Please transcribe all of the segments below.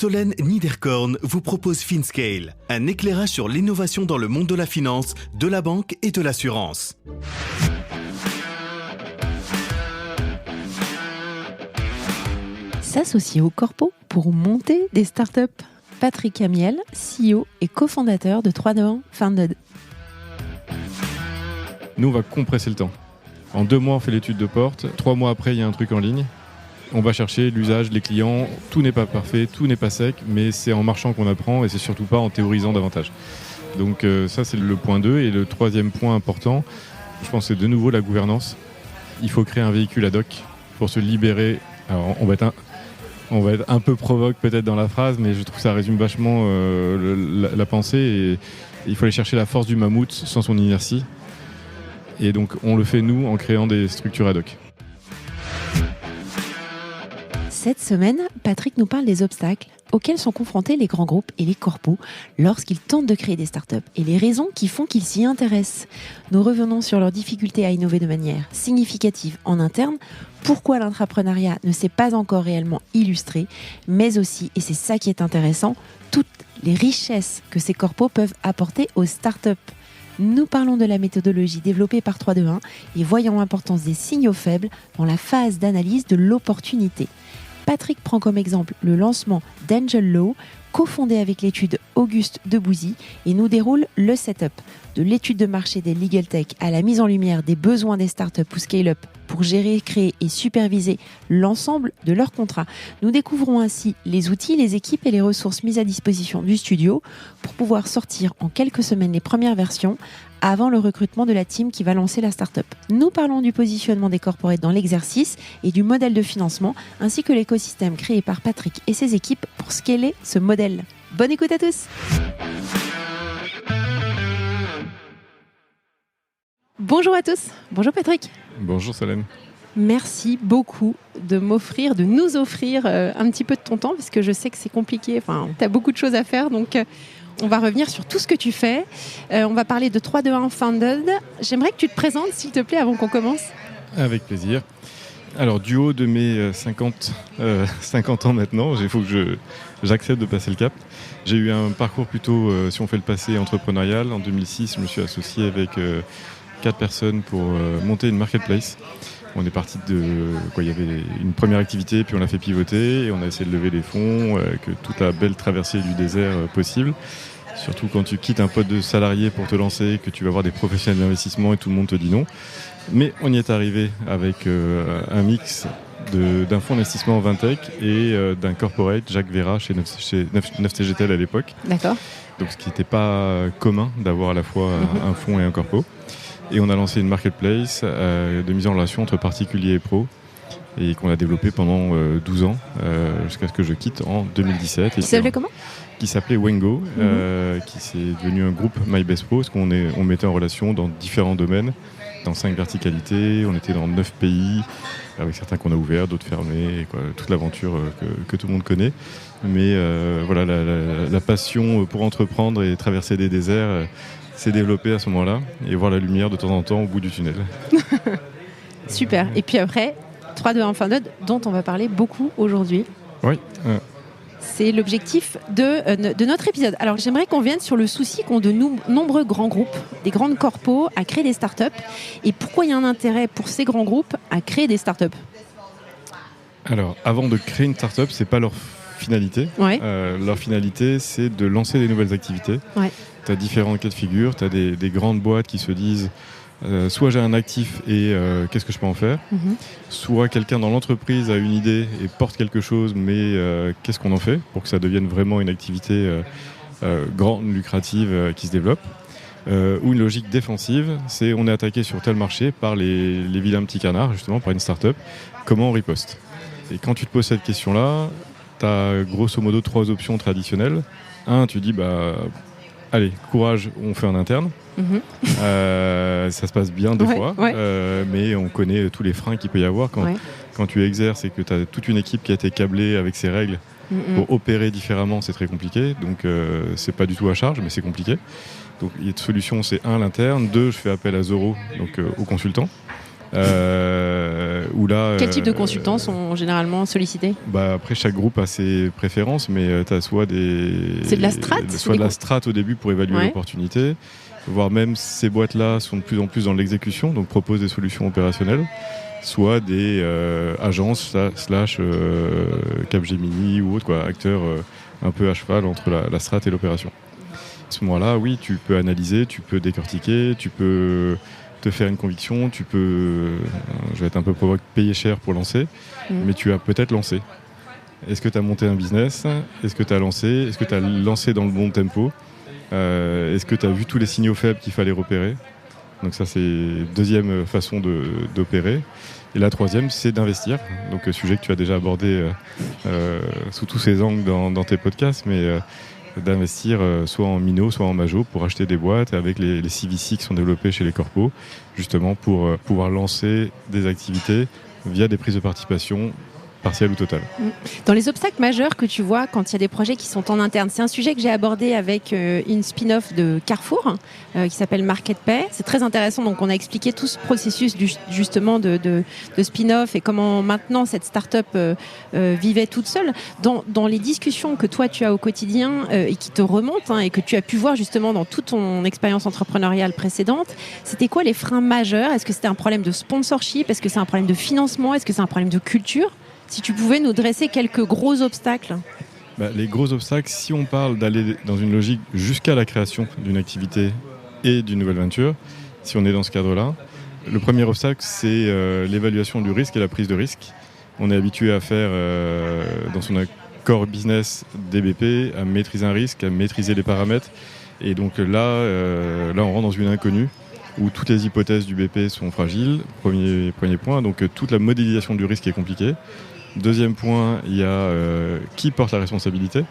Solène Niederkorn vous propose FinScale, un éclairage sur l'innovation dans le monde de la finance, de la banque et de l'assurance. S'associer au corpo pour monter des startups. Patrick Amiel, CEO et cofondateur de 321 Founded. Nous, on va compresser le temps. En 2 mois, on fait l'étude de porte. 3 mois après, il y a un truc en ligne. On va chercher l'usage, les clients. Tout n'est pas parfait, tout n'est pas sec, mais c'est en marchant qu'on apprend et c'est surtout pas en théorisant davantage. Donc ça, c'est le point 2. Et le 3e point important, je pense, c'est de nouveau la gouvernance. Il faut créer un véhicule ad hoc pour se libérer. Alors, on va être un peu provoque peut-être dans la phrase, mais je trouve que ça résume vachement la pensée. Et il faut aller chercher la force du mammouth sans son inertie. Et donc on le fait nous en créant des structures ad hoc. Cette semaine, Patrick nous parle des obstacles auxquels sont confrontés les grands groupes et les corpos lorsqu'ils tentent de créer des startups et les raisons qui font qu'ils s'y intéressent. Nous revenons sur leurs difficultés à innover de manière significative en interne, pourquoi l'entrepreneuriat ne s'est pas encore réellement illustré, mais aussi, et c'est ça qui est intéressant, toutes les richesses que ces corpos peuvent apporter aux startups. Nous parlons de la méthodologie développée par 321 et voyons l'importance des signaux faibles dans la phase d'analyse de l'opportunité. Patrick prend comme exemple le lancement d'Angel Law, cofondé avec l'étude Auguste Debouzy, et nous déroule le setup de l'étude de marché des legal tech à la mise en lumière des besoins des startups ou scale-up pour gérer, créer et superviser l'ensemble de leurs contrats. Nous découvrons ainsi les outils, les équipes et les ressources mises à disposition du studio pour pouvoir sortir en quelques semaines les premières versions avant le recrutement de la team qui va lancer la startup. Nous parlons du positionnement des corporates dans l'exercice et du modèle de financement, ainsi que l'écosystème créé par Patrick et ses équipes pour scaler ce modèle. Bonne écoute à tous! Bonjour à tous, bonjour Patrick. Bonjour Solène. Merci beaucoup de nous offrir un petit peu de ton temps, parce que je sais que c'est compliqué, tu as beaucoup de choses à faire, donc on va revenir sur tout ce que tu fais. On va parler de 321 Founded. J'aimerais que tu te présentes, s'il te plaît, avant qu'on commence. Avec plaisir. Alors, du haut de mes 50 ans maintenant, il faut que j'accepte de passer le cap. J'ai eu un parcours plutôt, si on fait le passé, entrepreneurial. En 2006, je me suis associé avec 4 personnes pour monter une marketplace. On est parti il y avait une première activité, puis on l'a fait pivoter, et on a essayé de lever des fonds, que toute la belle traversée du désert possible. Surtout quand tu quittes un poste de salarié pour te lancer, que tu vas voir des professionnels d'investissement et tout le monde te dit non. Mais on y est arrivé avec un mix d'un fonds d'investissement Vintech et d'un corporate, Jacques Vera, chez 9CGTL à l'époque. D'accord. Donc ce qui n'était pas commun d'avoir à la fois un fonds et un corpo. Et on a lancé une marketplace de mise en relation entre particuliers et pros, et qu'on a développé pendant 12 ans, jusqu'à ce que je quitte en 2017. Qui s'appelait comment ? Qui s'appelait Wengo, qui s'est devenu un groupe MyBestPro, parce qu'on mettait en relation dans différents domaines, dans 5 verticalités, on était dans 9 pays, avec certains qu'on a ouverts, d'autres fermés, toute l'aventure que tout le monde connaît. Mais voilà, la passion pour entreprendre et traverser des déserts s'est développée à ce moment-là, et voir la lumière de temps en temps au bout du tunnel. Super. Et puis après, 321 Founded, dont on va parler beaucoup aujourd'hui. Oui. C'est l'objectif de notre épisode. Alors, j'aimerais qu'on vienne sur le souci qu'ont de nombreux grands groupes, des grandes corpos, à créer des startups. Et pourquoi il y a un intérêt pour ces grands groupes à créer des startups ? Alors, avant de créer une startup, c'est pas leur finalité. Ouais. Leur finalité, c'est de lancer des nouvelles activités. Ouais. Tu as différents cas de figure. Tu as des grandes boîtes qui se disent soit j'ai un actif et qu'est-ce que je peux en faire, soit quelqu'un dans l'entreprise a une idée et porte quelque chose, mais qu'est-ce qu'on en fait pour que ça devienne vraiment une activité grande, lucrative, qui se développe, ou une logique défensive, c'est on est attaqué sur tel marché par les vilains petits canards, justement par une start-up, comment on riposte. Et quand tu te poses cette question-là, tu as grosso modo 3 options traditionnelles. Un, tu dis allez, courage, on fait en interne. Ça se passe bien des fois, mais on connaît tous les freins qu'il peut y avoir quand tu exerces et que tu as toute une équipe qui a été câblée avec ses règles pour opérer différemment, c'est très compliqué. Donc c'est pas du tout à charge, mais c'est compliqué. Donc il y a une solution, c'est 1, l'interne, 2, je fais appel à Zoro, donc aux consultants. Quel type de consultants sont généralement sollicités ? Après, chaque groupe a ses préférences, mais tu as soit c'est de la strat, soit de la strat au début pour évaluer l'opportunité, voire même ces boîtes-là sont de plus en plus dans l'exécution, donc proposent des solutions opérationnelles, soit des agences / Capgemini ou autres, acteurs un peu à cheval entre la strat et l'opération. À ce moment-là, oui, tu peux analyser, tu peux décortiquer, tu peux te faire une conviction, tu peux, je vais être un peu provoque, payer cher pour lancer, mais tu as peut-être lancé. Est-ce que tu as monté un business ? Est-ce que tu as lancé ? Est-ce que tu as lancé dans le bon tempo ? Est-ce que tu as vu tous les signaux faibles qu'il fallait repérer ? Donc ça, c'est deuxième façon d'opérer. Et la troisième, c'est d'investir. Donc sujet que tu as déjà abordé sous tous ces angles dans tes podcasts, mais d'investir soit en mino, soit en majo pour acheter des boîtes avec les CVC qui sont développés chez les corpos, justement pour pouvoir lancer des activités via des prises de participation partielle ou totale. Dans les obstacles majeurs que tu vois quand il y a des projets qui sont en interne, c'est un sujet que j'ai abordé avec une spin-off de Carrefour qui s'appelle MarketPay. C'est très intéressant, donc on a expliqué tout ce processus justement de spin-off et comment maintenant cette start-up vivait toute seule. Dans les discussions que toi tu as au quotidien et qui te remontent et que tu as pu voir justement dans toute ton expérience entrepreneuriale précédente, c'était quoi les freins majeurs ? Est-ce que c'était un problème de sponsorship ? Est-ce que c'est un problème de financement ? Est-ce que c'est un problème de culture ? Si tu pouvais nous dresser quelques gros obstacles. Les gros obstacles, si on parle d'aller dans une logique jusqu'à la création d'une activité et d'une nouvelle venture, si on est dans ce cadre-là, le premier obstacle, c'est l'évaluation du risque et la prise de risque. On est habitué à faire, dans son core business des BP, à maîtriser un risque, à maîtriser les paramètres. Et donc là, on rentre dans une inconnue où toutes les hypothèses du BP sont fragiles. Premier point, donc toute la modélisation du risque est compliquée. Deuxième point, il y a qui porte la responsabilité,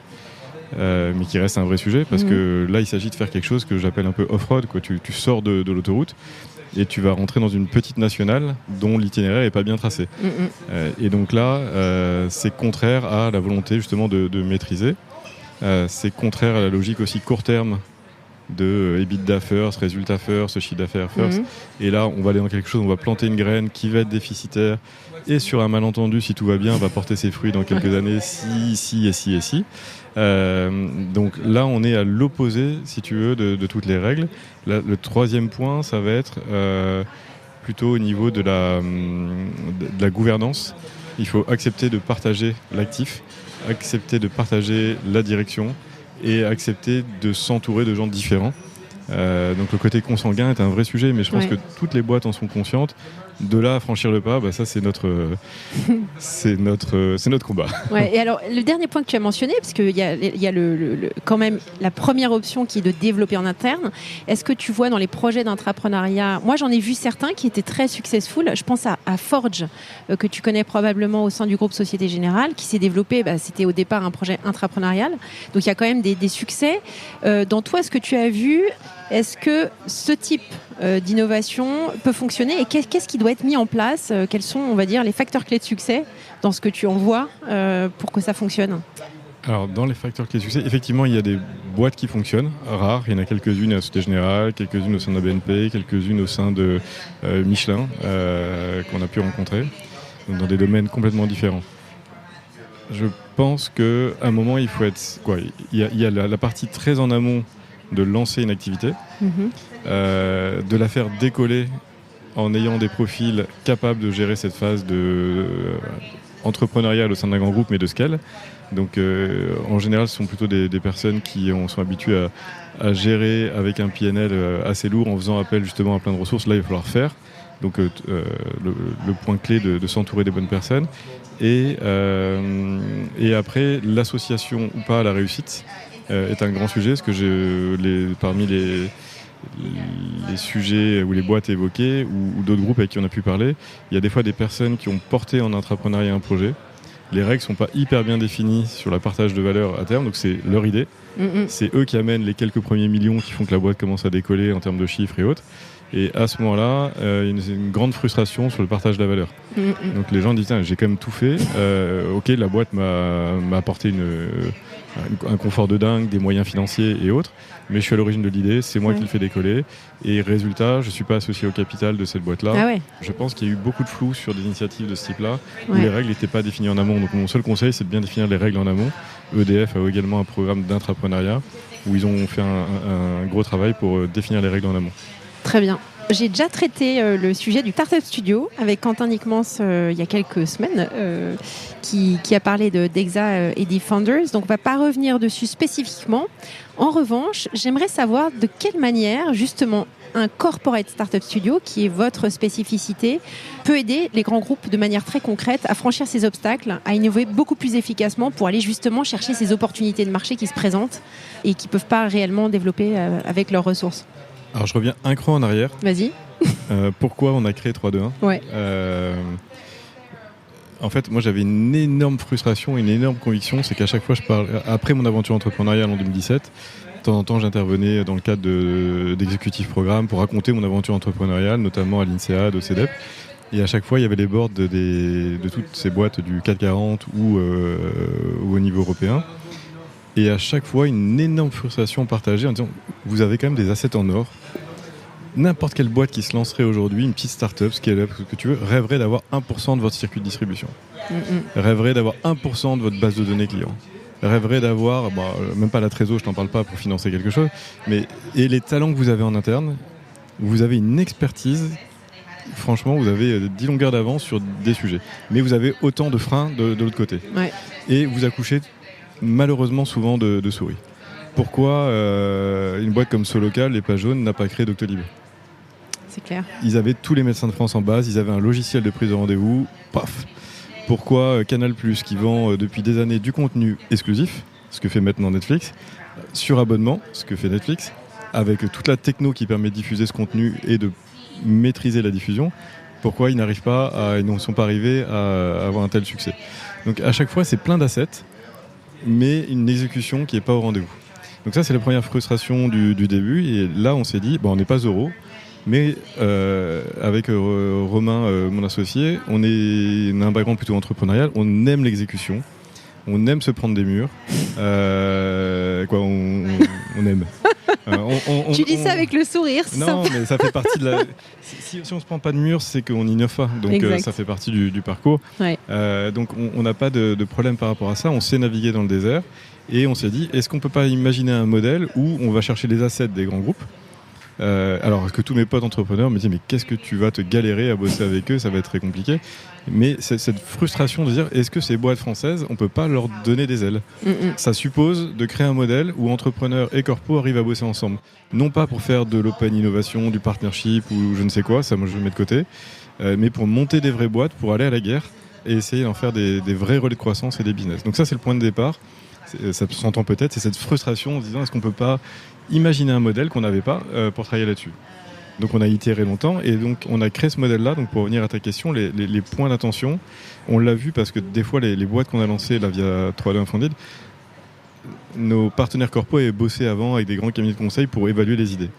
mais qui reste un vrai sujet, parce que là, il s'agit de faire quelque chose que j'appelle un peu off-road. Tu sors de l'autoroute et tu vas rentrer dans une petite nationale dont l'itinéraire n'est pas bien tracé. Et donc là, c'est contraire à la volonté justement de maîtriser. C'est contraire à la logique aussi court terme de EBITDA first, résultat first, chiffre d'affaires first. Et là, on va aller dans quelque chose, on va planter une graine qui va être déficitaire et sur un malentendu, si tout va bien, va porter ses fruits dans quelques années, si. Donc là, on est à l'opposé, si tu veux, de toutes les règles. Là, le troisième point, ça va être plutôt au niveau de la gouvernance. Il faut accepter de partager l'actif, accepter de partager la direction et accepter de s'entourer de gens différents. Donc le côté consanguin est un vrai sujet, mais je pense que toutes les boîtes en sont conscientes. De là à franchir le pas, ça c'est notre combat. Et alors le dernier point que tu as mentionné, parce qu'il y a quand même la première option qui est de développer en interne. Est-ce que tu vois dans les projets d'entrepreneuriat, moi j'en ai vu certains qui étaient très successful. Je pense à Forge, que tu connais probablement au sein du groupe Société Générale, qui s'est développé, c'était au départ un projet intrapreneurial. Donc il y a quand même des succès. Dans toi, ce que tu as vu, est-ce que ce type d'innovation peut fonctionner et qu'est-ce qui doit être mis en place ? Quels sont, on va dire, les facteurs clés de succès dans ce que tu en vois pour que ça fonctionne ? Alors, dans les facteurs clés de succès, effectivement, il y a des boîtes qui fonctionnent, rares. Il y en a quelques-unes à la Société Générale, quelques-unes au sein de la BNP, quelques-unes au sein de Michelin, qu'on a pu rencontrer, dans des domaines complètement différents. Je pense qu'à un moment, il faut être... Il y a la partie très en amont de lancer une activité, de la faire décoller en ayant des profils capables de gérer cette phase entrepreneuriale au sein d'un grand groupe, mais de scale. Donc en général, ce sont plutôt des personnes qui sont habituées à gérer avec un PNL assez lourd en faisant appel justement à plein de ressources. Là, il va falloir faire. Donc le point clé de s'entourer des bonnes personnes. Et après, l'association ou pas à la réussite est un grand sujet, parce que parmi les sujets ou les boîtes évoquées ou d'autres groupes avec qui on a pu parler, il y a des fois des personnes qui ont porté en intrapreneuriat un projet. Les règles ne sont pas hyper bien définies sur le partage de valeur à terme, donc c'est leur idée. C'est eux qui amènent les quelques premiers millions qui font que la boîte commence à décoller en termes de chiffres et autres. Et à ce moment-là, il y a une grande frustration sur le partage de la valeur. Donc les gens disent, j'ai quand même tout fait. Ok, la boîte m'a apporté un confort de dingue, des moyens financiers et autres, mais je suis à l'origine de l'idée, c'est moi qui le fais décoller. Et résultat, je ne suis pas associé au capital de cette boîte-là. Ah ouais. Je pense qu'il y a eu beaucoup de flou sur des initiatives de ce type-là, où les règles n'étaient pas définies en amont. Donc mon seul conseil, c'est de bien définir les règles en amont. EDF a également un programme d'intrapreneuriat où ils ont fait un gros travail pour définir les règles en amont. Très bien. J'ai déjà traité le sujet du Startup Studio avec Quentin Nickmans il y a quelques semaines qui a parlé d'Exa et des Founders. Donc on ne va pas revenir dessus spécifiquement. En revanche, j'aimerais savoir de quelle manière justement un Corporate Startup Studio, qui est votre spécificité, peut aider les grands groupes de manière très concrète à franchir ces obstacles, à innover beaucoup plus efficacement pour aller justement chercher ces opportunités de marché qui se présentent et qui ne peuvent pas réellement développer avec leurs ressources. Alors je reviens un cran en arrière. Vas-y. Pourquoi on a créé 3-2-1 ? Ouais. En fait, moi j'avais une énorme frustration, une énorme conviction, c'est qu'à chaque fois je parle, après mon aventure entrepreneuriale en 2017, de temps en temps j'intervenais dans le cadre d'exécutifs programmes pour raconter mon aventure entrepreneuriale, notamment à l'INSEAD, au CEDEP. Et à chaque fois il y avait les boards de toutes ces boîtes du CAC 40 ou au niveau européen. Et à chaque fois, une énorme frustration partagée en disant « Vous avez quand même des assets en or. N'importe quelle boîte qui se lancerait aujourd'hui, une petite start-up, scale-up, ce que tu veux, rêverait d'avoir 1% de votre circuit de distribution. Rêverait d'avoir 1% de votre base de données client. Rêverait d'avoir, même pas la trésor, je t'en parle pas pour financer quelque chose, et les talents que vous avez en interne, vous avez une expertise. Franchement, vous avez 10 longueurs d'avance sur des sujets. Mais vous avez autant de freins de l'autre côté. Ouais. Et vous accouchez malheureusement souvent de souris. Pourquoi une boîte comme Solocal, les pages jaunes, n'a pas créé Doctolib ? C'est clair. Ils avaient tous les médecins de France en base, ils avaient un logiciel de prise de rendez-vous, paf. Pourquoi Canal+, qui vend depuis des années du contenu exclusif, ce que fait maintenant Netflix, sur abonnement, ce que fait Netflix, avec toute la techno qui permet de diffuser ce contenu et de maîtriser la diffusion, pourquoi ils ne sont pas arrivés à avoir un tel succès ? Donc à chaque fois, c'est plein d'assets, mais une exécution qui n'est pas au rendez-vous. Donc ça, c'est la première frustration du début. Et là, on s'est dit, on n'est pas euro, mais avec Romain, mon associé, on a un background plutôt entrepreneurial, on aime l'exécution, on aime se prendre des murs. On aime. Tu dis ça avec le sourire, c'est non, sympa. Mais ça fait partie de la... Si on ne se prend pas de mur, c'est qu'on n'innove pas. Donc ça fait partie du parcours. Ouais. Donc on n'a pas de problème par rapport à ça. On sait naviguer dans le désert. Et on s'est dit, est-ce qu'on ne peut pas imaginer un modèle où on va chercher les assets des grands groupes ? Alors que tous mes potes entrepreneurs me disent, mais qu'est-ce que tu vas te galérer à bosser avec eux ? Ça va être très compliqué. Mais cette frustration de dire, est-ce que ces boîtes françaises, on ne peut pas leur donner des ailes ? Ça suppose de créer un modèle où entrepreneurs et corpos arrivent à bosser ensemble. Non pas pour faire de l'open innovation, du partnership ou je ne sais quoi, ça moi je le mets de côté, mais pour monter des vraies boîtes, pour aller à la guerre et essayer d'en faire des vrais relais de croissance et des business. Donc ça, c'est le point de départ. Ça s'entend peut-être, c'est cette frustration en se disant, est-ce qu'on ne peut pas imaginer un modèle qu'on n'avait pas pour travailler là-dessus ? Donc on a itéré longtemps et donc on a créé ce modèle-là. Donc pour revenir à ta question, les points d'attention, on l'a vu parce que des fois les boîtes qu'on a lancées là via 3-2-1 Funded, nos partenaires corpo avaient bossé avant avec des grands cabinets de conseil pour évaluer les idées.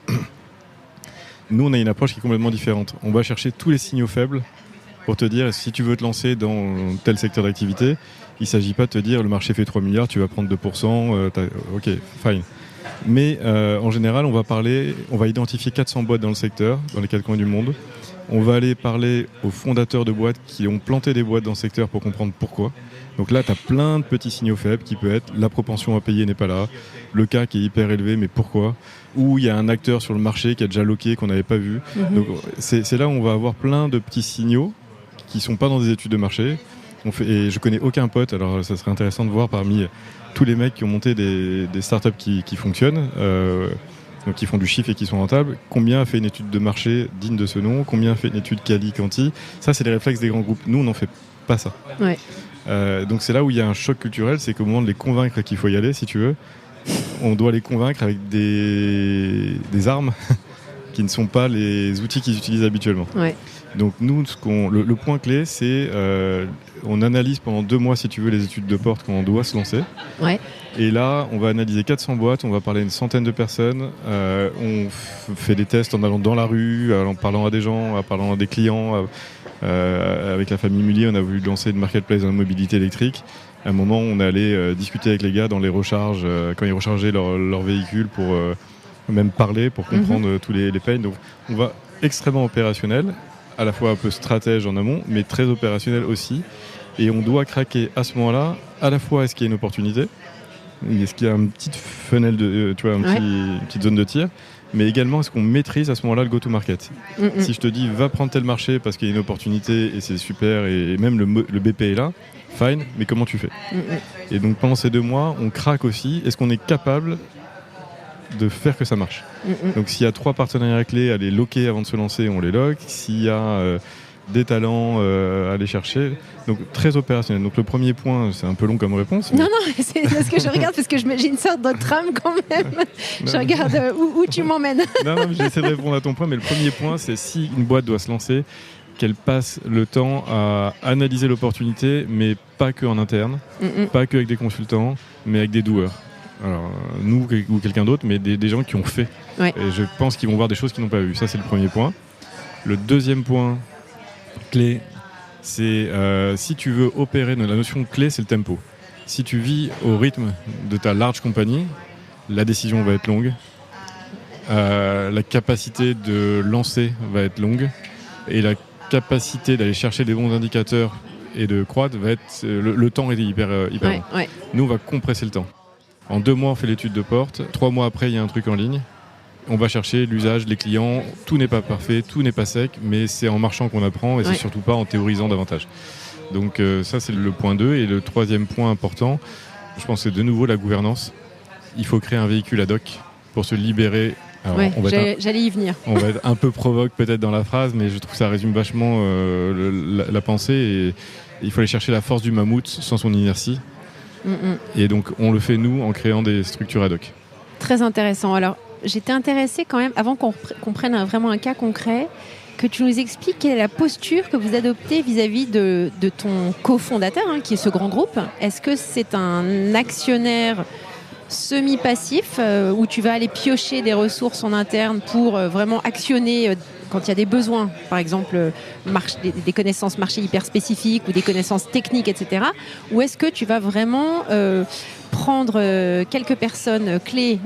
Nous on a une approche qui est complètement différente. On va chercher tous les signaux faibles pour te dire si tu veux te lancer dans tel secteur d'activité, il ne s'agit pas de te dire le marché fait 3 milliards, tu vas prendre 2%, ok, fine. Mais en général, on va identifier 400 boîtes dans le secteur, dans les 4 coins du monde. On va aller parler aux fondateurs de boîtes qui ont planté des boîtes dans le secteur pour comprendre pourquoi. Donc là, tu as plein de petits signaux faibles qui peuvent être la propension à payer n'est pas là, le CAC est hyper élevé, mais pourquoi ? Ou il y a un acteur sur le marché qui a déjà loqué, qu'on n'avait pas vu. Donc c'est là où on va avoir plein de petits signaux qui ne sont pas dans des études de marché. Et je connais aucun pote, alors ça serait intéressant de voir parmi tous les mecs qui ont monté des startups qui fonctionnent, donc qui font du chiffre et qui sont rentables, combien a fait une étude de marché digne de ce nom, combien a fait une étude quali-quanti. Ça, c'est les réflexes des grands groupes. Nous, on n'en fait pas ça. Ouais. Donc c'est là où il y a un choc culturel, c'est qu'au moment de les convaincre qu'il faut y aller, si tu veux, on doit les convaincre avec des armes qui ne sont pas les outils qu'ils utilisent habituellement. Ouais. Donc nous, le point clé, c'est on analyse pendant 2 mois, si tu veux, les études de porte quand on doit se lancer. Ouais. Et là, on va analyser 400 boîtes, on va parler à une centaine de personnes. On fait des tests en allant dans la rue, en parlant à des gens, en parlant à des clients. Avec la famille Mullier, on a voulu lancer une marketplace dans la mobilité électrique. À un moment, on allait discuter avec les gars dans les recharges, quand ils rechargeaient leur véhicule, pour même parler, pour comprendre tous les pains. Donc, on va extrêmement opérationnel, à la fois un peu stratège en amont, mais très opérationnel aussi. Et on doit craquer à ce moment-là, à la fois est-ce qu'il y a une opportunité, est-ce qu'il y a une petite fenêtre, une petite zone de tir, mais également est-ce qu'on maîtrise à ce moment-là le go-to-market. Si je te dis va prendre tel marché parce qu'il y a une opportunité et c'est super et même le BP est là, fine, mais comment tu fais? Et donc pendant ces 2 mois, on craque aussi, est-ce qu'on est capable de faire que ça marche? Donc s'il y a 3 partenariats clés à les loquer avant de se lancer, on les loque. S'il y a des talents à aller chercher, donc très opérationnel. Donc le premier point, c'est un peu long comme réponse. Non, c'est ce que je regarde parce que j'ai une sorte de trame quand même. Je regarde où tu m'emmènes. Non, j'essaie de répondre à ton point, mais le premier point, c'est si une boîte doit se lancer, qu'elle passe le temps à analyser l'opportunité, mais pas que en interne, pas que avec des consultants, mais avec des doueurs. Alors, nous ou quelqu'un d'autre, mais des gens qui ont fait. Ouais. Et je pense qu'ils vont voir des choses qu'ils n'ont pas vues. Ça, c'est le premier point. Le deuxième point clé, c'est si tu veux opérer, la notion clé, c'est le tempo. Si tu vis au rythme de ta large compagnie, la décision va être longue, la capacité de lancer va être longue, et la capacité d'aller chercher des bons indicateurs et de croître va être... Le temps est hyper long. Ouais. Nous, on va compresser le temps. En 2 mois, on fait l'étude de porte. 3 mois après, il y a un truc en ligne. On va chercher l'usage, les clients. Tout n'est pas parfait, tout n'est pas sec, mais c'est en marchant qu'on apprend et c'est surtout pas en théorisant davantage. Donc ça, c'est le point 2. Et le troisième point important, je pense que c'est de nouveau la gouvernance. Il faut créer un véhicule ad hoc pour se libérer. Alors, j'allais y venir. On va être un peu provoque peut-être dans la phrase, mais je trouve que ça résume vachement la pensée. Et il faut aller chercher la force du mammouth sans son inertie. Et donc on le fait nous en créant des structures ad hoc. Très intéressant. Alors j'étais intéressée quand même, avant qu'on prenne vraiment un cas concret, que tu nous expliques quelle est la posture que vous adoptez vis-à-vis de ton cofondateur, qui est ce grand groupe. Est-ce que c'est un actionnaire semi-passif où tu vas aller piocher des ressources en interne pour vraiment actionner quand il y a des besoins, par exemple des connaissances marché hyper spécifiques ou des connaissances techniques, etc. Ou est-ce que tu vas vraiment prendre quelques personnes clés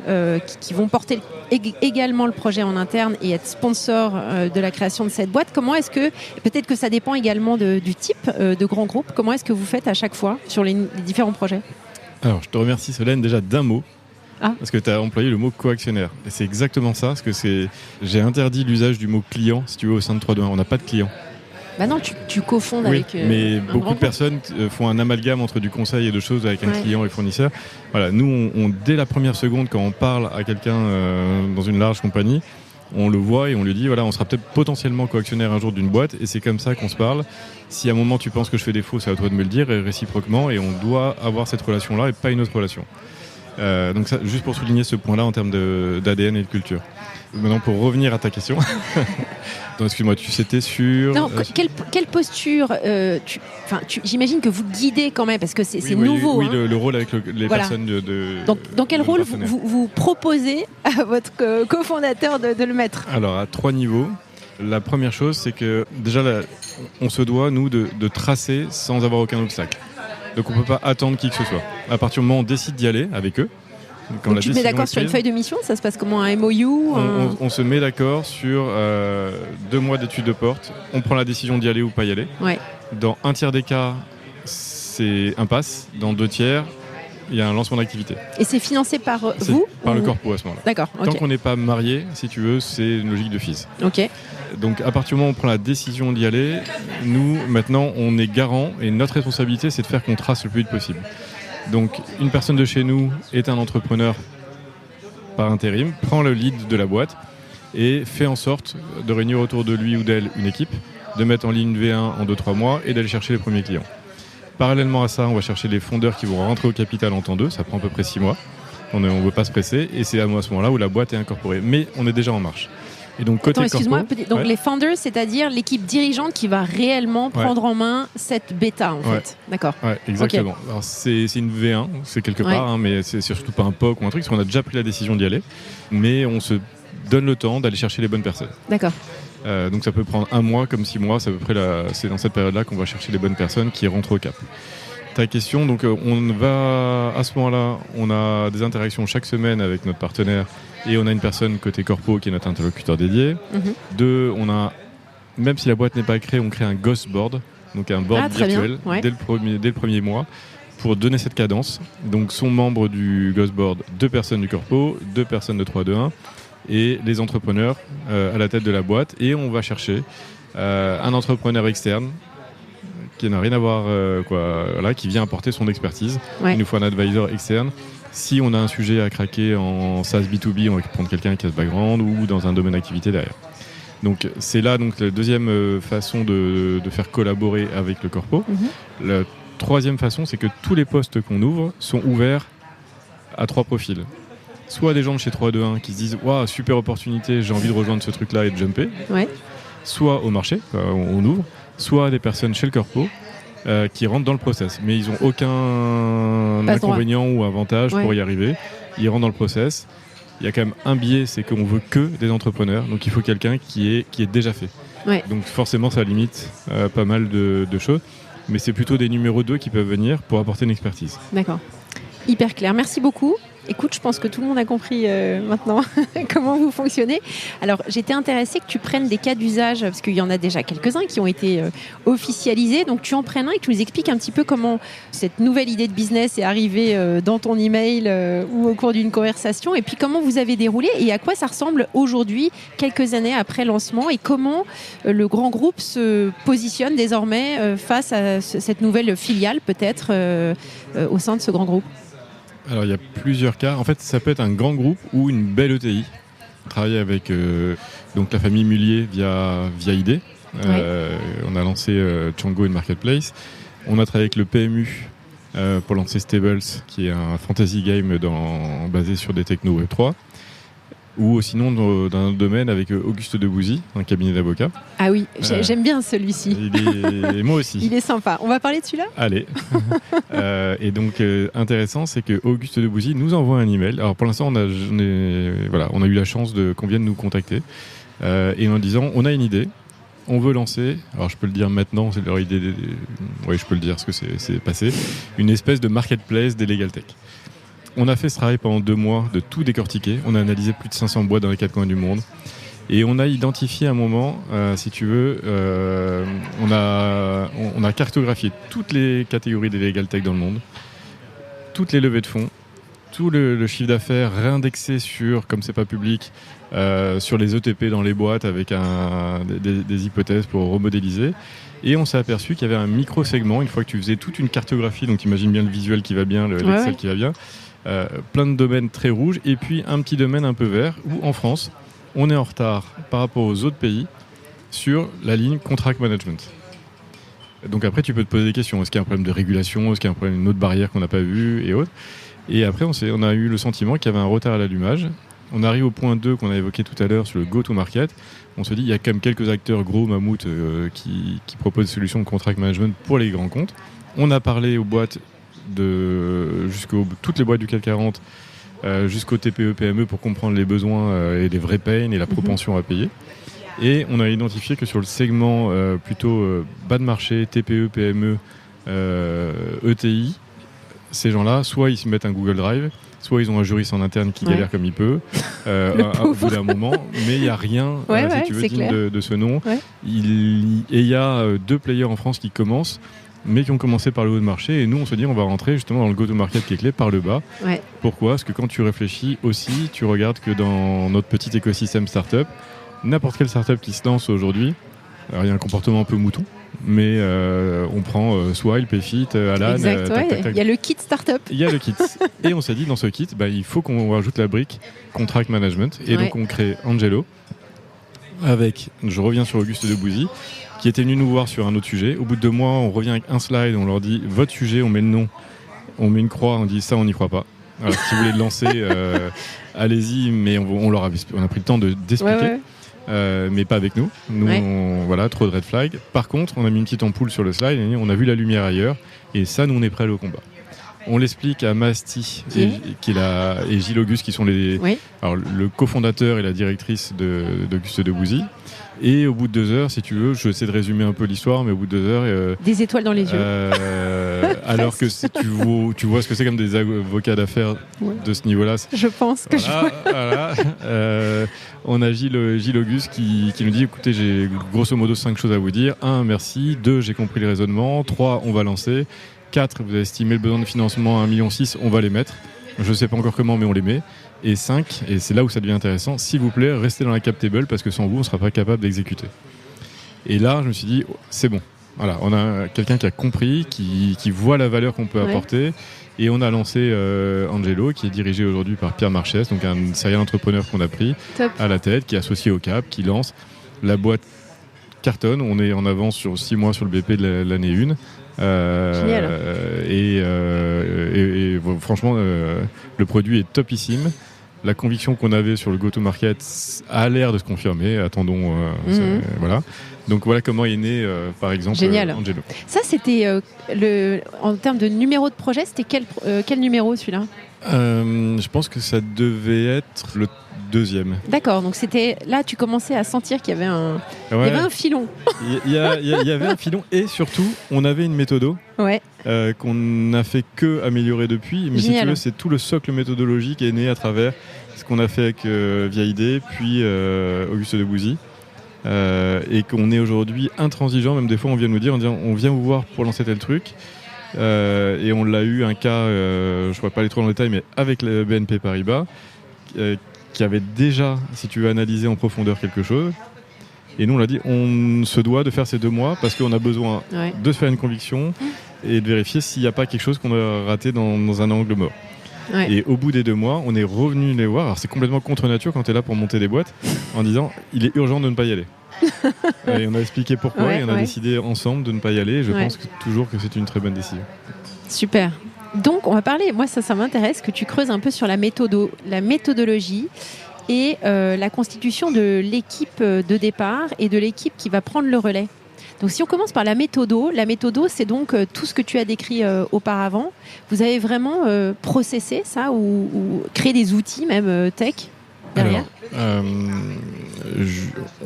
qui vont porter également le projet en interne et être sponsor de la création de cette boîte? Comment est-ce que, peut-être que ça dépend également du type de grand groupe, comment est-ce que vous faites à chaque fois sur les différents projets? Alors, je te remercie Solène déjà d'un mot, parce que tu as employé le mot coactionnaire. Et c'est exactement ça, parce que j'ai interdit l'usage du mot client, si tu veux, au sein de 321. On n'a pas de client. Bah non, tu cofondes avec mais beaucoup de personnes font un amalgame entre du conseil et de choses avec un client et fournisseur. Voilà, nous, dès la première seconde, quand on parle à quelqu'un dans une large compagnie, on le voit et on lui dit, voilà, on sera peut-être potentiellement coactionnaire un jour d'une boîte, et c'est comme ça qu'on se parle. Si à un moment tu penses que je fais défaut, c'est à toi de me le dire, et réciproquement, et on doit avoir cette relation-là et pas une autre relation. Donc ça, juste pour souligner ce point-là en termes d'ADN et de culture. Maintenant, pour revenir à ta question, donc, excuse-moi, c'était sur... Non, quelle posture j'imagine que vous guidez quand même, parce que c'est nouveau. Oui, le rôle avec les personnes Donc, dans quel rôle vous proposez à votre cofondateur de le mettre? Alors, à 3 niveaux. La première chose, c'est que déjà, on se doit, nous, de tracer sans avoir aucun obstacle. Donc, on ne peut pas attendre qui que ce soit. À partir du moment où on décide d'y aller avec eux, donc tu te mets d'accord sur une feuille de mission? Ça se passe comment, un MOU? On se met d'accord sur 2 mois d'études de porte. On prend la décision d'y aller ou pas y aller. Ouais. Dans 1 tiers des cas, c'est un pass. Dans 2 tiers, il y a un lancement d'activité. Et c'est financé par vous? Par le corpo à ce moment-là. D'accord. Okay. Tant qu'on n'est pas marié, si tu veux, c'est une logique de FIS. Ok. Donc à partir du moment où on prend la décision d'y aller, nous, maintenant, on est garant et notre responsabilité, c'est de faire qu'on trace le plus vite possible. Donc une personne de chez nous est un entrepreneur par intérim, prend le lead de la boîte et fait en sorte de réunir autour de lui ou d'elle une équipe, de mettre en ligne V1 en 2-3 mois et d'aller chercher les premiers clients. Parallèlement à ça, on va chercher les fondeurs qui vont rentrer au capital en temps 2, ça prend à peu près 6 mois. On ne veut pas se presser et c'est à ce moment-là où la boîte est incorporée. Mais on est déjà en marche. Et donc, côté excuse-moi, corpo, donc les founders, c'est-à-dire l'équipe dirigeante qui va réellement prendre en main cette bêta, en fait. D'accord. Ouais, exactement. Okay. Alors, c'est une V1, c'est quelque part, mais c'est surtout pas un POC ou un truc, parce qu'on a déjà pris la décision d'y aller, mais on se donne le temps d'aller chercher les bonnes personnes. D'accord. Donc ça peut prendre 1 mois comme 6 mois, c'est à peu près c'est dans cette période-là qu'on va chercher les bonnes personnes qui rentrent au cap. Ta question, donc on va à ce moment-là, on a des interactions chaque semaine avec notre partenaire et on a une personne côté corpo qui est notre interlocuteur dédié. 2, on a, même si la boîte n'est pas créée, on crée un ghost board, donc un board virtuel dès le premier mois pour donner cette cadence. Donc sont membres du ghost board 2 personnes du corpo, 2 personnes de 3-2-1 et les entrepreneurs à la tête de la boîte, et on va chercher un entrepreneur externe qui n'a rien à voir, qui vient apporter son expertise. Il nous faut un advisor externe. Si on a un sujet à craquer en SaaS B2B, on va prendre quelqu'un qui a ce background ou dans un domaine d'activité derrière. Donc c'est là la deuxième façon de faire collaborer avec le corpo. La troisième façon, c'est que tous les postes qu'on ouvre sont ouverts à 3 profils. Soit des gens de chez 3-2-1 qui se disent « Waouh, super opportunité, j'ai envie de rejoindre ce truc-là et de jumper ». Soit au marché, on ouvre, soit des personnes chez le corpo qui rentrent dans le process. Mais ils n'ont aucun inconvénient ou avantage pour y arriver. Ils rentrent dans le process. Il y a quand même un biais, c'est qu'on veut que des entrepreneurs. Donc il faut quelqu'un qui est déjà fait. Donc forcément, ça limite pas mal de choses. Mais c'est plutôt des numéros 2 qui peuvent venir pour apporter une expertise. D'accord. Hyper clair. Merci beaucoup. Écoute, je pense que tout le monde a compris maintenant comment vous fonctionnez. Alors, j'étais intéressée que tu prennes des cas d'usage, parce qu'il y en a déjà quelques-uns qui ont été officialisés. Donc, tu en prennes un et que tu nous expliques un petit peu comment cette nouvelle idée de business est arrivée dans ton email ou au cours d'une conversation, et puis comment vous avez déroulé et à quoi ça ressemble aujourd'hui, quelques années après lancement, et comment le grand groupe se positionne désormais face à cette nouvelle filiale, peut-être, au sein de ce grand groupe. Alors il y a plusieurs cas. En fait, ça peut être un grand groupe ou une belle ETI. On travaille avec donc la famille Mullier via ID. On a lancé Django et Marketplace. On a travaillé avec le PMU pour lancer Stables, qui est un fantasy game basé sur des techno Web3. Ou sinon dans un domaine avec Auguste Debouzy, un cabinet d'avocats. Ah oui, j'aime bien celui-ci. Et moi aussi. Il est sympa. On va parler de celui-là ? Allez. Et donc intéressant, c'est que Auguste Debouzy nous envoie un email. Alors pour l'instant, on a eu la chance qu'on vienne nous contacter et en disant on a une idée. On veut lancer, alors je peux le dire maintenant, c'est leur idée, oui je peux le dire parce que c'est passé, une espèce de marketplace des legal tech. On a fait ce travail pendant 2 mois de tout décortiquer. On a analysé plus de 500 boîtes dans les 4 coins du monde. Et on a identifié un moment, si tu veux, on a cartographié toutes les catégories des legal tech dans le monde, toutes les levées de fonds, tout le chiffre d'affaires réindexé sur, comme c'est pas public, sur les ETP dans les boîtes avec des hypothèses pour remodéliser. Et on s'est aperçu qu'il y avait un micro-segment, une fois que tu faisais toute une cartographie, donc tu imagines bien le visuel qui va bien, l'Excel qui va bien, plein de domaines très rouges, et puis un petit domaine un peu vert, où en France, on est en retard par rapport aux autres pays sur la ligne contract management. Donc après, tu peux te poser des questions. Est-ce qu'il y a un problème de régulation ? Est-ce qu'il y a un problème, une autre barrière qu'on n'a pas vue et autres ? Et après, on a eu le sentiment qu'il y avait un retard à l'allumage. On arrive au point 2 qu'on a évoqué tout à l'heure sur le go-to-market. On se dit, il y a quand même quelques acteurs gros, mammouths, qui proposent des solutions de contract management pour les grands comptes. On a parlé aux boîtes toutes les boîtes du CAC 40, jusqu'au TPE, PME pour comprendre les besoins et les vrais pains et la propension à payer. Et on a identifié que sur le segment plutôt bas de marché, TPE, PME, ETI, ces gens-là, soit ils se mettent un Google Drive, soit ils ont un juriste en interne qui galère comme il peut au bout d'un moment, mais il n'y a rien si tu veux, digne de ce nom. Il y a 2 players en France qui commencent, mais qui ont commencé par le haut de marché, et nous on se dit on va rentrer justement dans le go-to-market qui est clé par le bas. Pourquoi ? Parce que quand tu réfléchis aussi, tu regardes que dans notre petit écosystème startup, n'importe quelle startup qui se lance aujourd'hui, alors il y a un comportement un peu mouton, mais on prend Swile, Payfit, Alan. Exact, il y a le kit startup. Il y a le kit. Et on s'est dit dans ce kit, il faut qu'on rajoute la brique contract management, et donc on crée Angelo avec, je reviens sur Auguste Debouzy, qui était venu nous voir sur un autre sujet. Au bout de 2 mois, on revient avec un slide, on leur dit votre sujet, on met le nom, on met une croix, on dit ça, on n'y croit pas. Alors si vous voulez le lancer, allez-y, mais on a pris le temps d'expliquer. mais pas avec nous. Nous, voilà, trop de red flag. Par contre, on a mis une petite ampoule sur le slide, et on a vu la lumière ailleurs, et ça, nous, on est prêts à aller au combat. On l'explique à Masti et Gilles Auguste, qui sont alors, le cofondateur et la directrice d'Auguste Debouzy. Et au bout de 2 heures, si tu veux, je vais essayer de résumer un peu l'histoire, mais au bout de 2 heures... des étoiles dans les yeux. Alors que si tu vois ce que c'est comme des avocats d'affaires de ce niveau-là. Je pense que je vois. Voilà. On a Gilles Auguste qui nous dit, écoutez, j'ai grosso modo 5 choses à vous dire. 1, merci. 2, j'ai compris le raisonnement. 3, on va lancer. 4, vous avez estimé le besoin de financement à 1,6 million, on va les mettre. Je ne sais pas encore comment, mais on les met. Et 5, et c'est là où ça devient intéressant, s'il vous plaît, restez dans la cap table parce que sans vous, on ne sera pas capable d'exécuter. Et là, je me suis dit, c'est bon. Voilà, on a quelqu'un qui a compris, qui voit la valeur qu'on peut apporter. Et on a lancé Angelo, qui est dirigé aujourd'hui par Pierre Marchès, donc un serial entrepreneur qu'on a pris à la tête, qui est associé au CAP, qui lance la boîte cartonne. On est en avance sur 6 mois sur le BP de l'année 1. Génial. Et franchement, le produit est topissime. La conviction qu'on avait sur le go-to-market a l'air de se confirmer. Attendons. Voilà. Donc voilà comment est né, par exemple, Angelo. Ça, c'était en termes de numéro de projet, c'était quel numéro celui-là ? Je pense que ça devait être le 2e. D'accord, donc c'était là tu commençais à sentir qu'il y avait un filon. Il y avait un filon et surtout on avait une méthodo qu'on n'a fait que améliorer depuis. Mais si tu veux, c'est tout le socle méthodologique qui est né à travers ce qu'on a fait avec Via Idée, puis Auguste Debouzy. Et qu'on est aujourd'hui intransigeant, même des fois on vient nous dire, on vient vous voir pour lancer tel truc. Et on l'a eu un cas, je ne pourrais pas aller trop dans le détail, mais avec le BNP Paribas, qui avait déjà, si tu veux, analysé en profondeur quelque chose. Et nous, on l'a dit, on se doit de faire ces 2 mois parce qu'on a besoin de se faire une conviction et de vérifier s'il n'y a pas quelque chose qu'on a raté dans un angle mort. Et au bout des 2 mois, on est revenu les voir. Alors c'est complètement contre nature quand tu es là pour monter des boîtes, en disant, il est urgent de ne pas y aller. Et on a expliqué pourquoi et on a décidé ensemble de ne pas y aller. Et je pense toujours que c'est une très bonne décision. Super. Donc on va parler, moi ça m'intéresse que tu creuses un peu sur la méthodologie et la constitution de l'équipe de départ et de l'équipe qui va prendre le relais. Donc si on commence par la méthodo c'est donc tout ce que tu as décrit auparavant. Vous avez vraiment processé ça ou créé des outils même tech derrière ? Alors,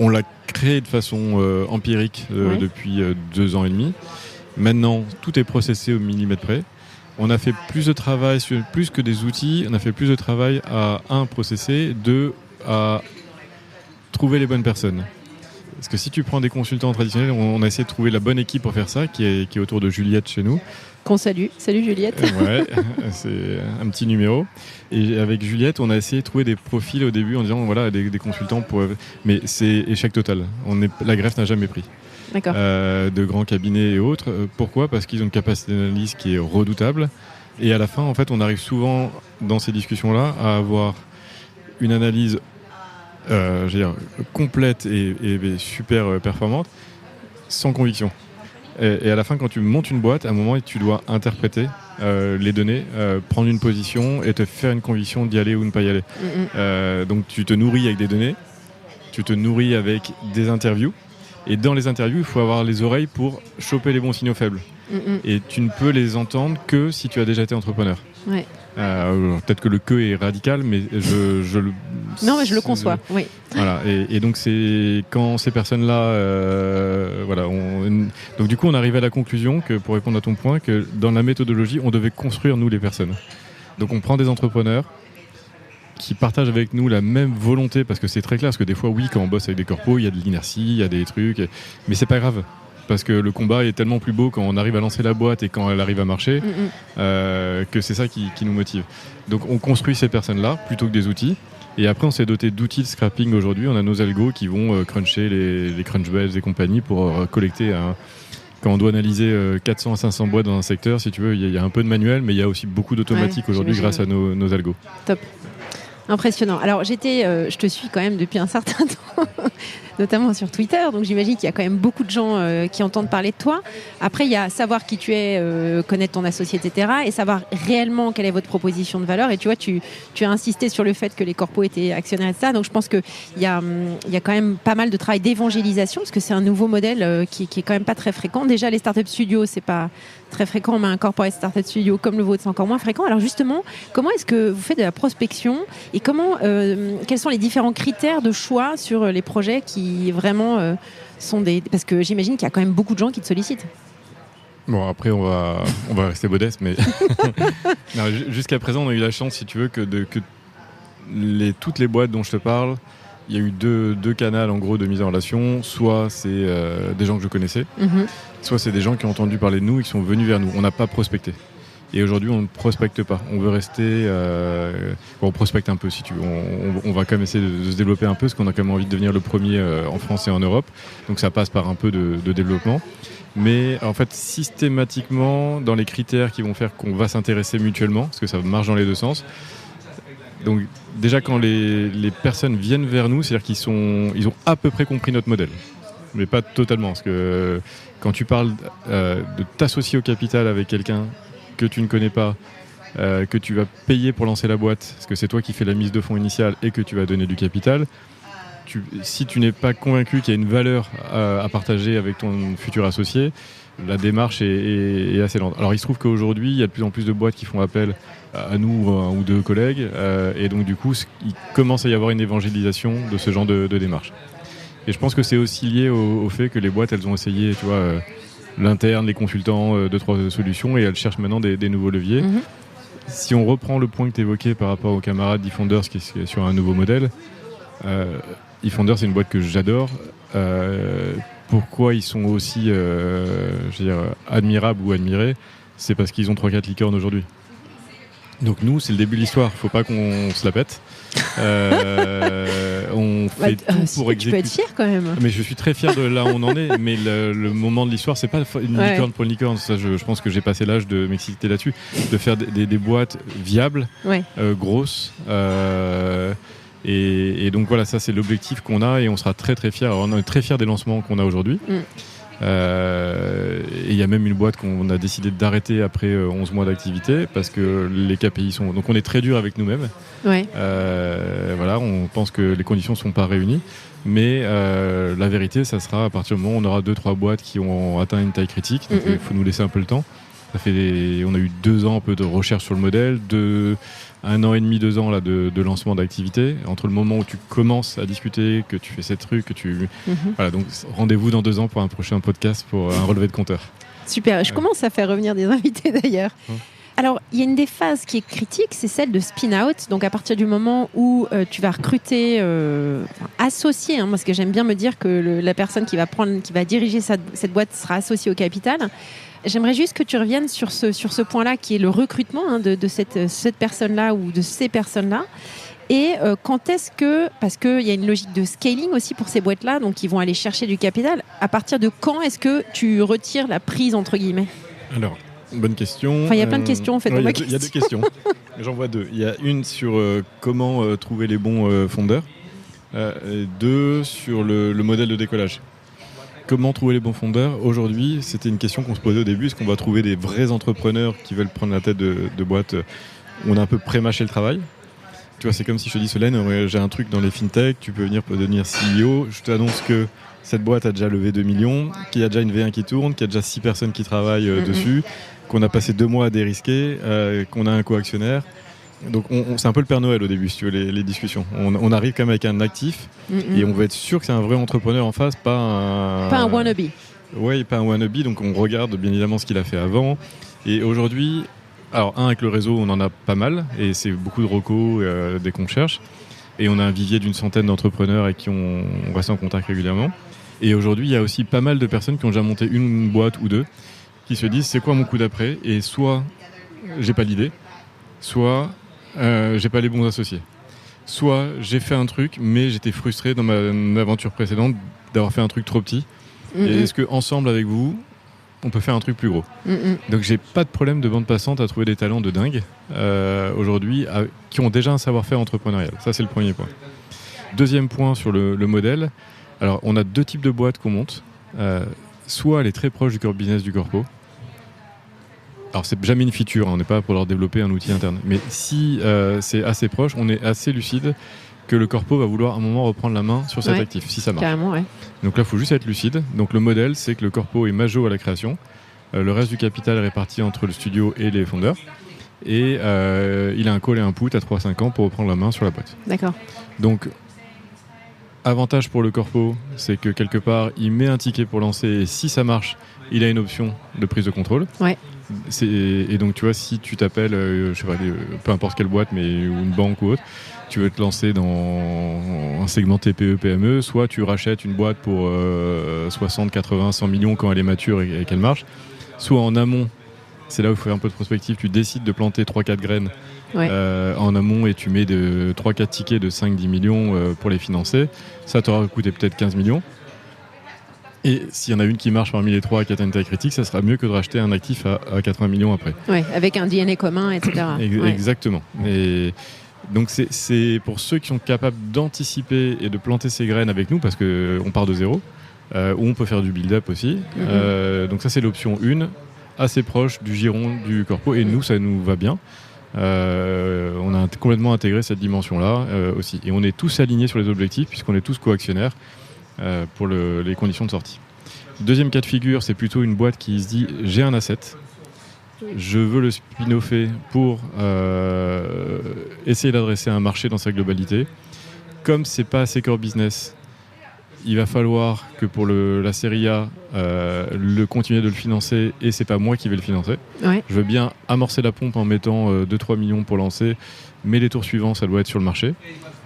on l'a créé de façon empirique depuis 2 ans et demi. Maintenant, tout est processé au millimètre près. On a fait plus de travail, plus que des outils, on a fait plus de travail à 1, processer, 2, à trouver les bonnes personnes. Parce que si tu prends des consultants traditionnels, on a essayé de trouver la bonne équipe pour faire ça, qui est autour de Juliette chez nous. Qu'on salue. Salut Juliette. Ouais, c'est un petit numéro. Et avec Juliette, on a essayé de trouver des profils au début en disant, voilà, des consultants pour... Mais c'est échec total. La greffe n'a jamais pris. D'accord. De grands cabinets et autres. Pourquoi ? Parce qu'ils ont une capacité d'analyse qui est redoutable. Et à la fin, en fait, on arrive souvent dans ces discussions-là à avoir une analyse complète et super performante, sans conviction. Et à la fin, quand tu montes une boîte, à un moment, tu dois interpréter les données, prendre une position et te faire une conviction d'y aller ou ne pas y aller. Donc tu te nourris avec des données, tu te nourris avec des interviews. Et dans les interviews, il faut avoir les oreilles pour choper les bons signaux faibles. Et tu ne peux les entendre que si tu as déjà été entrepreneur. Peut-être que le que est radical, mais je le... Non, mais je le conçois, oui. Voilà, et donc c'est quand ces personnes-là... Donc du coup, on arrive à la conclusion, que pour répondre à ton point, que dans la méthodologie, on devait construire, nous, les personnes. Donc on prend des entrepreneurs qui partagent avec nous la même volonté, parce que c'est très clair, parce que des fois, oui, quand on bosse avec des corpos, il y a de l'inertie, il y a des trucs, mais c'est pas grave, parce que le combat est tellement plus beau quand on arrive à lancer la boîte et quand elle arrive à marcher, que c'est ça qui nous motive. Donc on construit ces personnes-là, plutôt que des outils, et après on s'est doté d'outils de scrapping aujourd'hui, on a nos algos qui vont cruncher les Crunchbase et compagnie pour collecter quand on doit analyser 400 à 500 boîtes dans un secteur, si tu veux, il y a un peu de manuel, mais il y a aussi beaucoup d'automatique aujourd'hui grâce à nos algos. Top. Impressionnant. Alors je te suis quand même depuis un certain temps, notamment sur Twitter, donc j'imagine qu'il y a quand même beaucoup de gens qui entendent parler de toi. Après, il y a savoir qui tu es, connaître ton associé, etc. et savoir réellement quelle est votre proposition de valeur. Et tu vois, tu as insisté sur le fait que les corpos étaient actionnaires, etc. Donc je pense qu'il y a quand même pas mal de travail d'évangélisation, parce que c'est un nouveau modèle qui est quand même pas très fréquent. Déjà, les startup studios, c'est pas très fréquent, mais un corporate startup studio comme le vôtre, c'est encore moins fréquent. Alors justement, comment est-ce que vous faites de la prospection et quels sont les différents critères de choix sur les projets qui vraiment sont des... Parce que j'imagine qu'il y a quand même beaucoup de gens qui te sollicitent. Bon, après, on va rester modeste, mais non, jusqu'à présent, on a eu la chance, si tu veux, que toutes les boîtes dont je te parle, il y a eu deux canaux en gros de mise en relation. Soit c'est des gens que je connaissais, soit c'est des gens qui ont entendu parler de nous et qui sont venus vers nous. On n'a pas prospecté. Et aujourd'hui, on ne prospecte pas. On veut rester... on prospecte un peu, si tu veux. On va quand même essayer de se développer un peu, parce qu'on a quand même envie de devenir le premier en France et en Europe. Donc ça passe par un peu de développement. Mais en fait, systématiquement, dans les critères qui vont faire qu'on va s'intéresser mutuellement, parce que ça marche dans les deux sens. Donc déjà, quand les personnes viennent vers nous, c'est-à-dire ils ont à peu près compris notre modèle. Mais pas totalement. Parce que quand tu parles de t'associer au capital avec quelqu'un que tu ne connais pas, que tu vas payer pour lancer la boîte, parce que c'est toi qui fais la mise de fonds initiale et que tu vas donner du capital, si tu n'es pas convaincu qu'il y a une valeur à partager avec ton futur associé, la démarche est assez lente. Alors il se trouve qu'aujourd'hui, il y a de plus en plus de boîtes qui font appel à nous, un ou deux collègues, et donc du coup, il commence à y avoir une évangélisation de ce genre de démarche. Et je pense que c'est aussi lié au fait que les boîtes, elles ont essayé, tu vois, l'interne, les consultants, 2-3 solutions, et elles cherchent maintenant des nouveaux leviers. Si on reprend le point que tu évoquais par rapport aux camarades d'eFounders qui est sur un nouveau modèle, eFounders, c'est une boîte que j'adore. Pourquoi ils sont aussi admirables ou admirés, c'est parce qu'ils ont 3-4 licornes aujourd'hui. Donc nous, c'est le début de l'histoire. Faut pas qu'on se la pète. On fait tout pour exécuter. Tu peux être fier quand même. Mais je suis très fier de là où on en est. Mais le moment de l'histoire, c'est pas une licorne pour une licorne. Ça, je pense que j'ai passé l'âge de m'exciter là-dessus, de faire des boîtes viables, grosses. Et donc voilà, ça c'est l'objectif qu'on a, et on sera très très fiers. Alors, on est très fiers des lancements qu'on a aujourd'hui. Et il y a même une boîte qu'on a décidé d'arrêter après 11 mois d'activité parce que les KPI sont... Donc on est très dur avec nous-mêmes. Voilà, on pense que les conditions ne sont pas réunies. Mais la vérité, ça sera à partir du moment où on aura 2-3 boîtes qui ont atteint une taille critique. Donc il faut nous laisser un peu le temps. On a eu 2 ans un peu de recherche sur le modèle, 1 an et demi, 2 ans là, de lancement d'activité. Entre le moment où tu commences à discuter, que tu fais ces trucs, voilà, donc rendez-vous dans 2 ans pour un prochain podcast pour un relevé de compteur. Super, je commence à faire revenir des invités d'ailleurs. Alors, il y a une des phases qui est critique, c'est celle de spin-out. Donc, à partir du moment où tu vas recruter, associer, parce que j'aime bien me dire que la personne qui va diriger cette boîte sera associée au capital. J'aimerais juste que tu reviennes sur ce point-là, qui est le recrutement de cette personne-là ou de ces personnes-là. Et quand est-ce que, parce qu'il y a une logique de scaling aussi pour ces boîtes-là, donc ils vont aller chercher du capital, à partir de quand est-ce que tu retires la prise, entre guillemets ? Alors, bonne question. Enfin, il y a plein de questions en fait. Il y a 2 questions. J'en vois 2. Il y a une sur comment trouver les bons fondeurs, et 2 sur le modèle de décollage. Comment trouver les bons fondeurs ? Aujourd'hui, c'était une question qu'on se posait au début. Est-ce qu'on va trouver des vrais entrepreneurs qui veulent prendre la tête de boîtes où on a un peu pré-mâché le travail ? Tu vois, c'est comme si je te dis, Solène, j'ai un truc dans les fintech, tu peux venir devenir CEO. Je t'annonce que cette boîte a déjà levé 2 millions, qu'il y a déjà une V1 qui tourne, qu'il y a déjà 6 personnes qui travaillent dessus, qu'on a passé 2 mois à dérisquer, qu'on a un co-actionnaire. Donc c'est un peu le Père Noël au début, si tu veux, les discussions. On arrive quand même avec un actif et on veut être sûr que c'est un vrai entrepreneur en face, pas un wannabe. Oui, pas un wannabe. Donc on regarde bien évidemment ce qu'il a fait avant. Et aujourd'hui, alors avec le réseau, on en a pas mal et c'est beaucoup de recos dès qu'on cherche. Et on a un vivier d'une centaine d'entrepreneurs avec qui on reste en contact régulièrement. Et aujourd'hui, il y a aussi pas mal de personnes qui ont déjà monté une boîte ou 2 qui se disent c'est quoi mon coup d'après ? Et soit j'ai pas l'idée, soit j'ai pas les bons associés. Soit j'ai fait un truc, mais j'étais frustré dans ma aventure précédente d'avoir fait un truc trop petit. Et est-ce que ensemble avec vous, on peut faire un truc plus gros. Donc j'ai pas de problème de bande passante à trouver des talents de dingue aujourd'hui qui ont déjà un savoir-faire entrepreneurial. Ça, c'est le premier point. Deuxième point sur le modèle. Alors, on a 2 types de boîtes qu'on monte. Soit elle est très proche du core business du corpo. Alors, c'est jamais une feature, on n'est pas pour leur développer un outil interne. Mais si c'est assez proche, on est assez lucide que le corpo va vouloir à un moment reprendre la main sur cet actif, si ça marche. Carrément, ouais. Donc là, il faut juste être lucide. Donc le modèle, c'est que le corpo est majo à la création. Le reste du capital est réparti entre le studio et les fondeurs. Et il a un call et un put à 3-5 ans pour reprendre la main sur la boîte. D'accord. Donc, avantage pour le corpo, c'est que quelque part, il met un ticket pour lancer et si ça marche, il a une option de prise de contrôle. Ouais. Et donc, tu vois, si tu t'appelles, je sais pas, peu importe quelle boîte, mais une banque ou autre, tu veux te lancer dans un segment TPE, PME, soit tu rachètes une boîte pour 60, 80, 100 millions quand elle est mature et qu'elle marche, soit en amont, c'est là où il faut faire un peu de prospective, tu décides de planter 3-4 graines en amont et tu mets 3-4 tickets de 5-10 millions pour les financer. Ça t'aura coûté peut-être 15 millions. Et s'il y en a une qui marche parmi les 3 qui atteint une taille critique, ça sera mieux que de racheter un actif à 80 millions après. Ouais, avec un DNA commun, etc. Exactement. Et donc c'est pour ceux qui sont capables d'anticiper et de planter ces graines avec nous, parce qu'on part de zéro, où on peut faire du build-up aussi. Donc ça, c'est l'option 1, assez proche du giron du corpo, et nous, ça nous va bien. On a complètement intégré cette dimension-là aussi. Et on est tous alignés sur les objectifs, puisqu'on est tous co-actionnaires pour les conditions de sortie. Deuxième cas de figure, c'est plutôt une boîte qui se dit « j'ai un asset ». Je veux le spin-offer pour essayer d'adresser un marché dans sa globalité. Comme c'est pas assez core business, il va falloir que pour la série A, continuer de le financer et c'est pas moi qui vais le financer. Ouais. Je veux bien amorcer la pompe en mettant 2-3 millions pour lancer, mais les tours suivants, ça doit être sur le marché.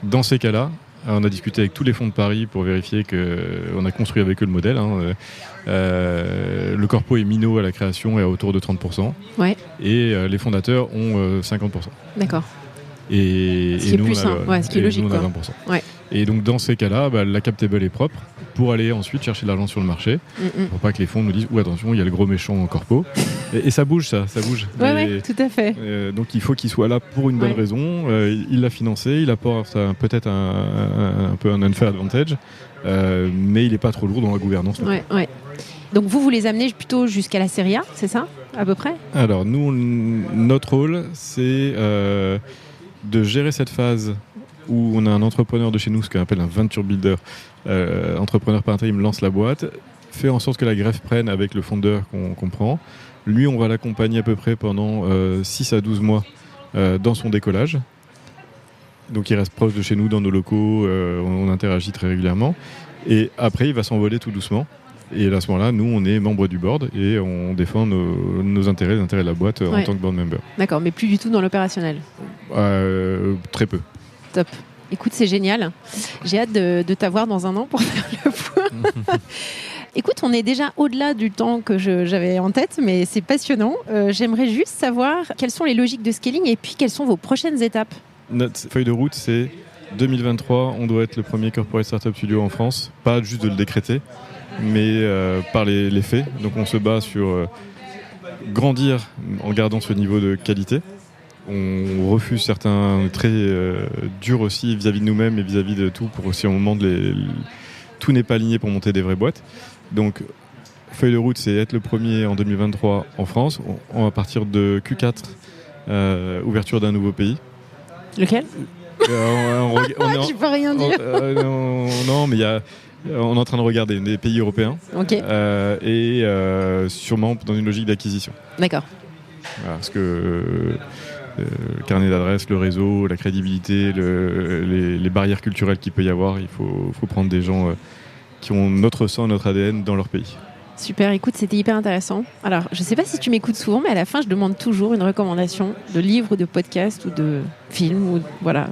Dans ces cas-là, on a discuté avec tous les fonds de Paris pour vérifier qu'on a construit avec eux le modèle. Le corpo est minot à la création et à autour de 30%. Ouais. Et les fondateurs ont 50%. D'accord. Et ce qui est plus simple, ce qui est logique. Nous, on a 20%. Ouais. Et donc dans ces cas-là, la cap table est propre pour aller ensuite chercher de l'argent sur le marché. Pour pas que les fonds nous disent « attention, il y a le gros méchant corpo ». Et ça bouge, ça bouge. Oui, tout à fait. Donc il faut qu'il soit là pour une bonne raison. Il l'a financé, il apporte peut-être un peu un unfair advantage, mais il n'est pas trop lourd dans la gouvernance. Ouais. Donc vous les amenez plutôt jusqu'à la série A, c'est ça, à peu près ? Alors nous, notre rôle, c'est de gérer cette phase où on a un entrepreneur de chez nous, ce qu'on appelle un venture builder, entrepreneur par intérim, lance la boîte, fait en sorte que la greffe prenne avec le fondeur qu'on prend. Lui, on va l'accompagner à peu près pendant 6 à 12 mois dans son décollage. Donc il reste proche de chez nous, dans nos locaux, on interagit très régulièrement. Et après, il va s'envoler tout doucement. Et à ce moment-là, nous, on est membre du board et on défend nos intérêts, les intérêts de la boîte en tant que board member. D'accord, mais plus du tout dans l'opérationnel. Très peu. Top. Écoute, c'est génial. J'ai hâte de t'avoir dans un an pour faire le point. Écoute, on est déjà au-delà du temps que j'avais en tête, mais c'est passionnant. J'aimerais juste savoir quelles sont les logiques de scaling et puis quelles sont vos prochaines étapes. Notre feuille de route, c'est 2023, on doit être le premier corporate startup studio en France. Pas juste de le décréter, mais par les faits. Donc on se bat sur grandir en gardant ce niveau de qualité. On refuse certains traits durs aussi vis-à-vis de nous-mêmes et vis-à-vis de tout pour aussi un moment tout n'est pas aligné pour monter des vraies boîtes. Donc feuille de route, c'est être le premier en 2023 en France. On va partir de Q4, ouverture d'un nouveau pays. Lequel ? Tu peux rien dire. Non, mais on est en train de regarder des pays européens. Ok. Et sûrement dans une logique d'acquisition. D'accord. Voilà, parce que le carnet d'adresses, le réseau, la crédibilité, les barrières culturelles qu'il peut y avoir, il faut prendre des gens qui ont notre sang, notre ADN dans leur pays. Super, écoute, c'était hyper intéressant. Alors, je ne sais pas si tu m'écoutes souvent, mais à la fin, je demande toujours une recommandation de livre, de podcast ou de film, ou voilà,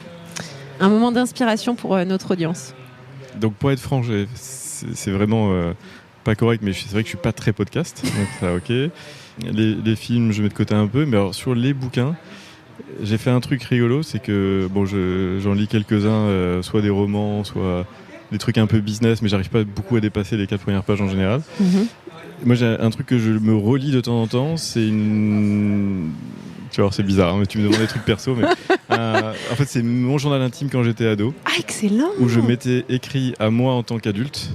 un moment d'inspiration pour notre audience. Donc, pour être franc, c'est vraiment pas correct, mais c'est vrai que je ne suis pas très podcast, donc ça, ok. Les films, je mets de côté un peu, mais alors, sur les bouquins, j'ai fait un truc rigolo, c'est que j'en lis quelques-uns, soit des romans, soit des trucs un peu business, mais j'arrive pas beaucoup à dépasser les 4 premières pages en général. Moi, j'ai un truc que je me relis de temps en temps, c'est une... Tu vois, c'est bizarre, hein, mais tu me demandes des trucs perso, mais en fait, c'est mon journal intime quand j'étais ado. Ah, excellent! Où je m'étais écrit à moi en tant qu'adulte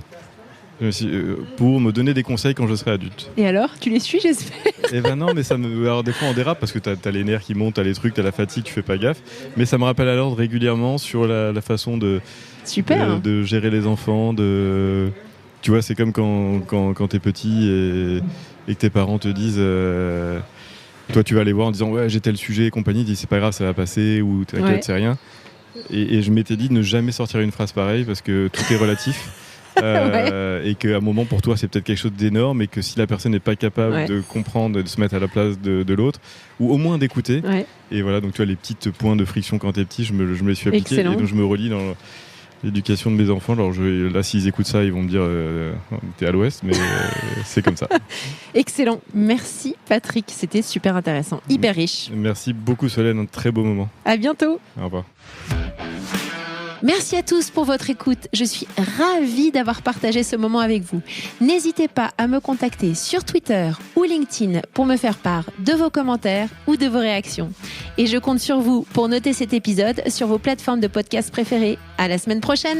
pour me donner des conseils quand je serai adulte. Et alors, tu les suis, j'espère? Eh ben non, mais alors des fois on dérape parce que t'as les nerfs qui montent, t'as les trucs, t'as la fatigue, tu fais pas gaffe. Mais ça me rappelle à l'ordre régulièrement sur la façon de gérer les enfants. Tu vois, c'est comme quand t'es petit et que tes parents te disent... toi, tu vas aller voir en disant ouais, j'ai tel sujet et compagnie. Ils disent c'est pas grave, ça va passer ou t'inquiète, c'est rien. Et je m'étais dit de ne jamais sortir une phrase pareille parce que tout est relatif. Et qu'à un moment pour toi c'est peut-être quelque chose d'énorme et que si la personne n'est pas capable de comprendre, de se mettre à la place de l'autre ou au moins d'écouter et voilà, donc tu vois les petits points de friction quand t'es petit, je me les suis appliqués. Excellent. Et donc je me relis dans l'éducation de mes enfants. Alors là s'ils écoutent ça ils vont me dire t'es à l'ouest, mais c'est comme ça. Excellent, merci Patrick, c'était super intéressant, hyper riche. Merci beaucoup Solène, un très beau moment. À bientôt. Au revoir. Merci à tous pour votre écoute. Je suis ravie d'avoir partagé ce moment avec vous. N'hésitez pas à me contacter sur Twitter ou LinkedIn pour me faire part de vos commentaires ou de vos réactions. Et je compte sur vous pour noter cet épisode sur vos plateformes de podcast préférées. À la semaine prochaine!